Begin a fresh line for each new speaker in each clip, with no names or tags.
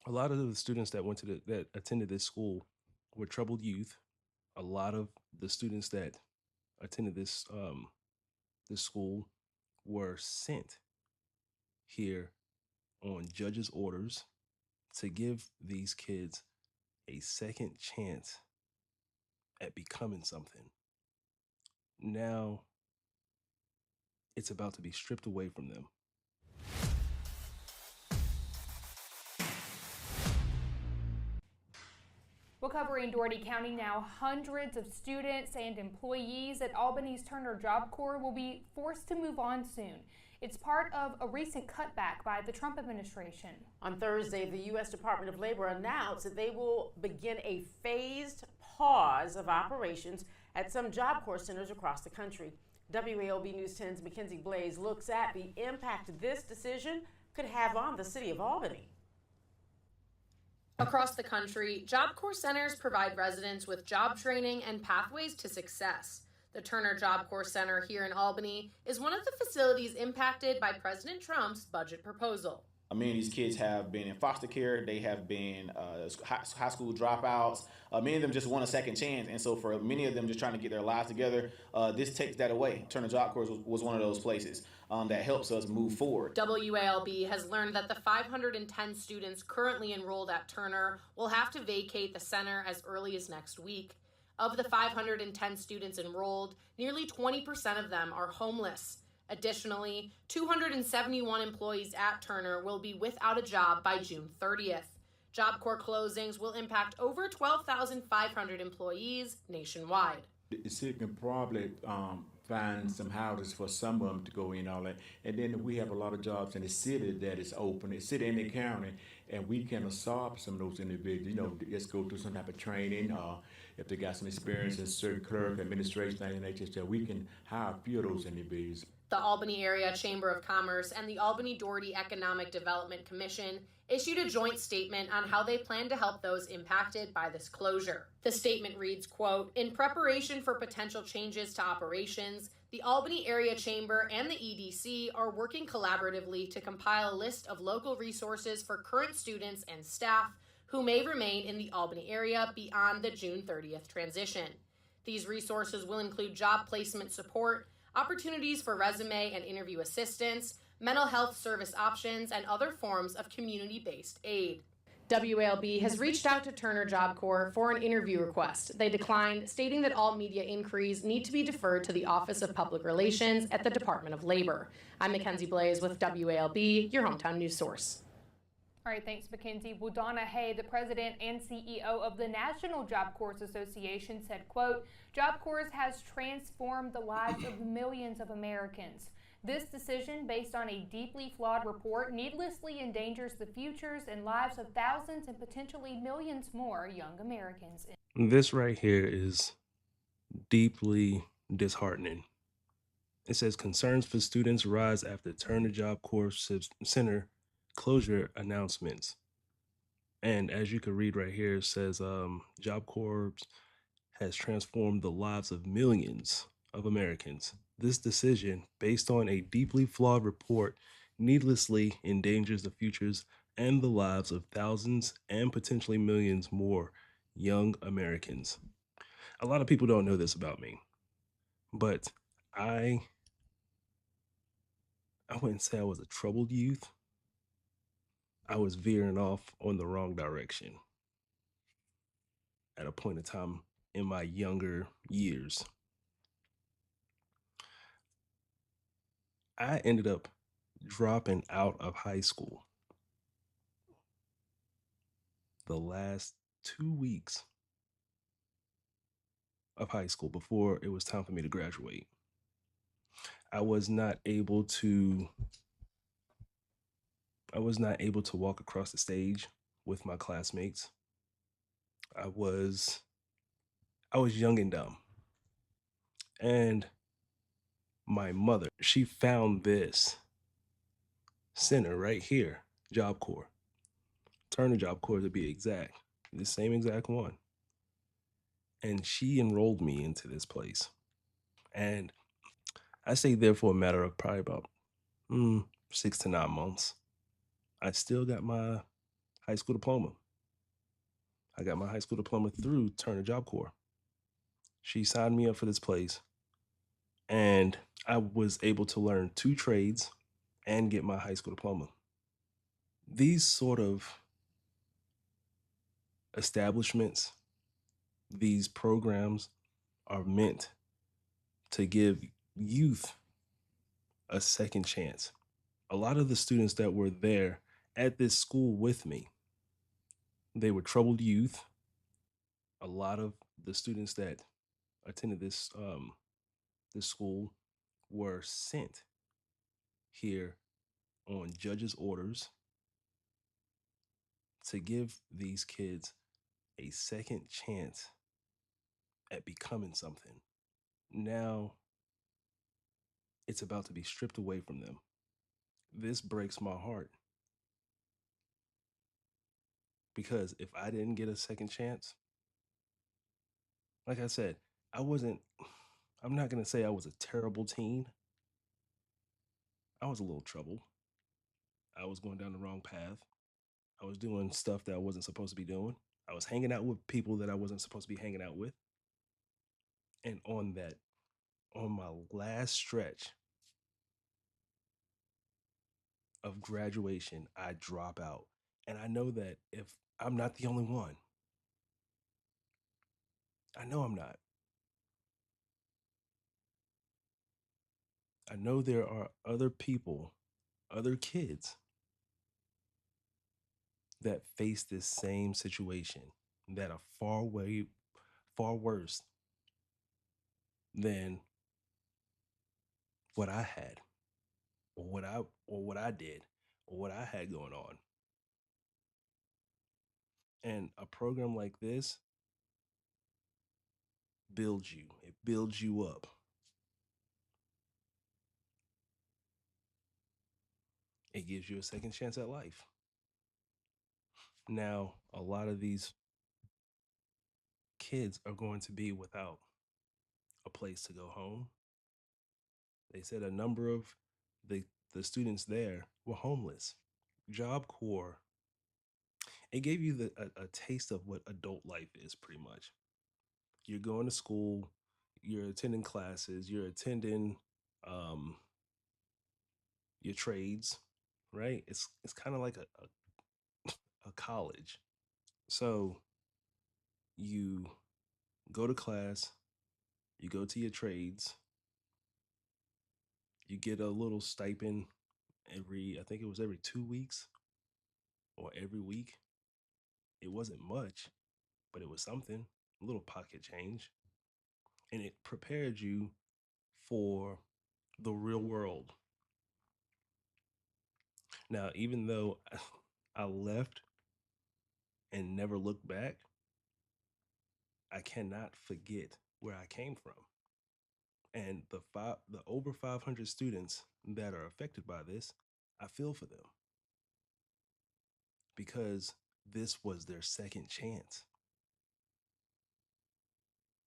A lot of the students that that attended this school were troubled youth. A lot of the students that attended this school were sent here on judge's orders to give these kids a second chance at becoming something. Now it's about to be stripped away from them.
We're covering Dougherty County now. Hundreds of students and employees at Albany's Turner Job Corps will be forced to move on soon. It's part of a recent cutback by the Trump administration.
On Thursday, the U.S. Department of Labor announced that they will begin a phased pause of operations at some Job Corps centers across the country. WALB News 10's Mackenzie Blaze looks at the impact this decision could have on the city of Albany.
Across the country, Job Corps centers provide residents with job training and pathways to success. The Turner Job Corps Center here in Albany is one of the facilities impacted by President Trump's budget proposal.
Many of these kids have been in foster care. They have been high school dropouts. Many of them just want a second chance. And so for many of them just trying to get their lives together, this takes that away. Turner Job Corps was one of those places that helps us move forward.
WALB has learned that the 510 students currently enrolled at Turner will have to vacate the center as early as next week. Of the 510 students enrolled, nearly 20% of them are homeless. Additionally, 271 employees at Turner will be without a job by June 30th. Job Corps closings will impact over 12,500 employees nationwide.
The city can probably find some houses for some of them to go in, all that. And then we have a lot of jobs in the city that is open, the city and the county, and we can absorb some of those individuals, just go through some type of training, if they got some experience in certain clerk, administration, things like that, so we can hire a few of those individuals.
The Albany Area Chamber of Commerce and the Albany-Dougherty Economic Development Commission issued a joint statement on how they plan to help those impacted by this closure. The statement reads, quote, "In preparation for potential changes to operations, the Albany Area Chamber and the EDC are working collaboratively to compile a list of local resources for current students and staff who may remain in the Albany area beyond the June 30th transition. These resources will include job placement support, opportunities for resume and interview assistance, mental health service options, and other forms of community-based aid." WALB has reached out to Turner Job Corps for an interview request. They declined, stating that all media inquiries need to be deferred to the Office of Public Relations at the Department of Labor. I'm Mackenzie Blaze with WALB, your hometown news source.
All right, thanks, Mackenzie. Well, Donna Hay, the president and CEO of the National Job Corps Association, said, quote, "Job Corps has transformed the lives of millions of Americans. This decision, based on a deeply flawed report, needlessly endangers the futures and lives of thousands and potentially millions more young Americans."
This right here is deeply disheartening. It says concerns for students rise after Turner Job Corps Center closure announcements. And as you can read right here, it says Job Corps has transformed the lives of millions of Americans. This decision, based on a deeply flawed report, needlessly endangers the futures and the lives of thousands and potentially millions more young Americans. A lot of people don't know this about me, but I wouldn't say I was a troubled youth. I was veering off on the wrong direction at a point in time in my younger years. I ended up dropping out of high school the last 2 weeks of high school before it was time for me to graduate. I was not able to walk across the stage with my classmates. I was young and dumb. And my mother, she found this center right here, Job Corps, Turner Job Corps to be exact, the same exact one. And she enrolled me into this place. And I stayed there for a matter of probably about 6 to 9 months. I still got my high school diploma. I got my high school diploma through Turner Job Corps. She signed me up for this place, and I was able to learn 2 trades and get my high school diploma. These sort of establishments, these programs are meant to give youth a second chance. A lot of the students that were there at this school with me, they were troubled youth. A lot of the students that attended this school were sent here on judges' orders to give these kids a second chance at becoming something. Now it's about to be stripped away from them. This breaks my heart because if I didn't get a second chance, like I said, I wasn't, I'm not going to say I was a terrible teen. I was a little troubled. I was going down the wrong path. I was doing stuff that I wasn't supposed to be doing. I was hanging out with people that I wasn't supposed to be hanging out with. And on my last stretch of graduation, I drop out. And I know that if I'm not the only one, I know I'm not. I know there are other people, other kids that face this same situation that are far worse than what I had or what I did or what I had going on. And a program like this builds you. It builds you up. It gives you a second chance at life. Now, a lot of these kids are going to be without a place to go home. They said a number of the the students there were homeless. Job Corps, it gave you a taste of what adult life is pretty much. You're going to school, you're attending classes, you're attending um, your trades, right? It's kind of like a college. So you go to class, you go to your trades, you get a little stipend I think it was every 2 weeks or every week. It wasn't much, but it was something, a little pocket change. And it prepared you for the real world. Now, even though I left and never looked back, I cannot forget where I came from. And the over 500 students that are affected by this, I feel for them because this was their second chance.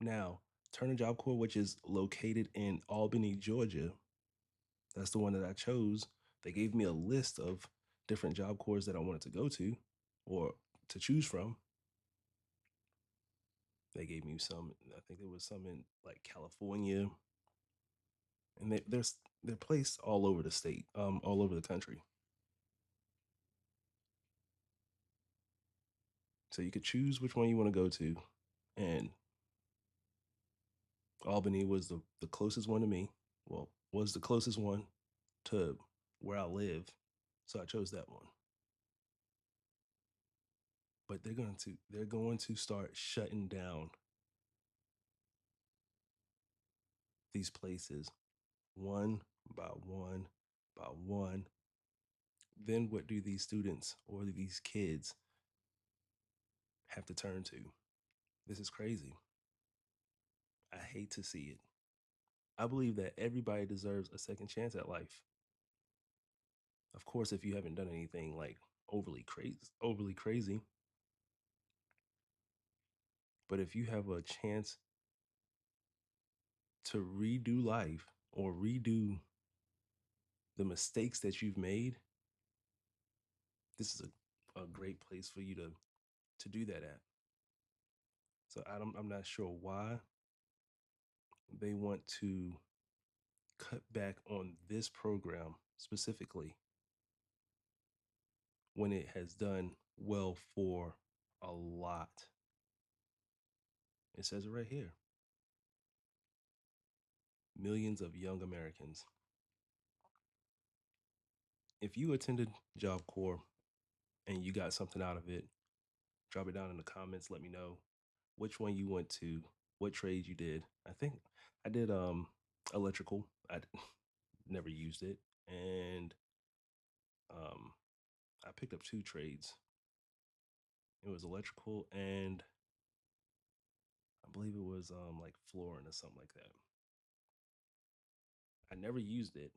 Now, Turner Job Corps, which is located in Albany, Georgia, that's the one that I chose. They gave me a list of different job corps that I wanted to go to or to choose from. They gave me some, I think there was some in like California, and they're placed all over the state, all over the country. So you could choose which one you want to go to, and Albany was the closest one to me. Well, was the closest one to where I live, so I chose that one. But they're going to start shutting down these places one by one by one. Then what do these students or these kids have to turn to? This is crazy. I hate to see it. I believe that everybody deserves a second chance at life. Of course, if you haven't done anything like overly crazy, but if you have a chance to redo life or redo the mistakes that you've made, this is a great place for you to do that at. So I'm not sure why they want to cut back on this program specifically when it has done well for a lot. It says it right here. Millions of young Americans. If you attended Job Corps and you got something out of it, drop it down in the comments. Let me know which one you went to, what trade you did. I think I did electrical. I never used it, and I picked up 2 trades. It was electrical and I believe it was like flooring or something like that. I never used it.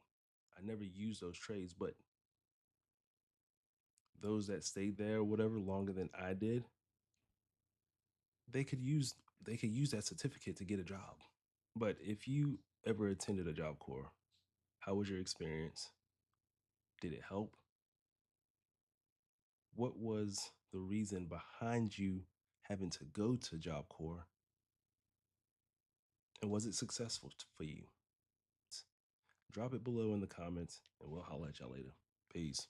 I never used those trades, but those that stayed there, whatever, longer than I did, they could use that certificate to get a job. But if you ever attended a Job Corps, how was your experience? Did it help? What was the reason behind you having to go to Job Corps? And was it successful for you? Drop it below in the comments and we'll holler at y'all later. Peace.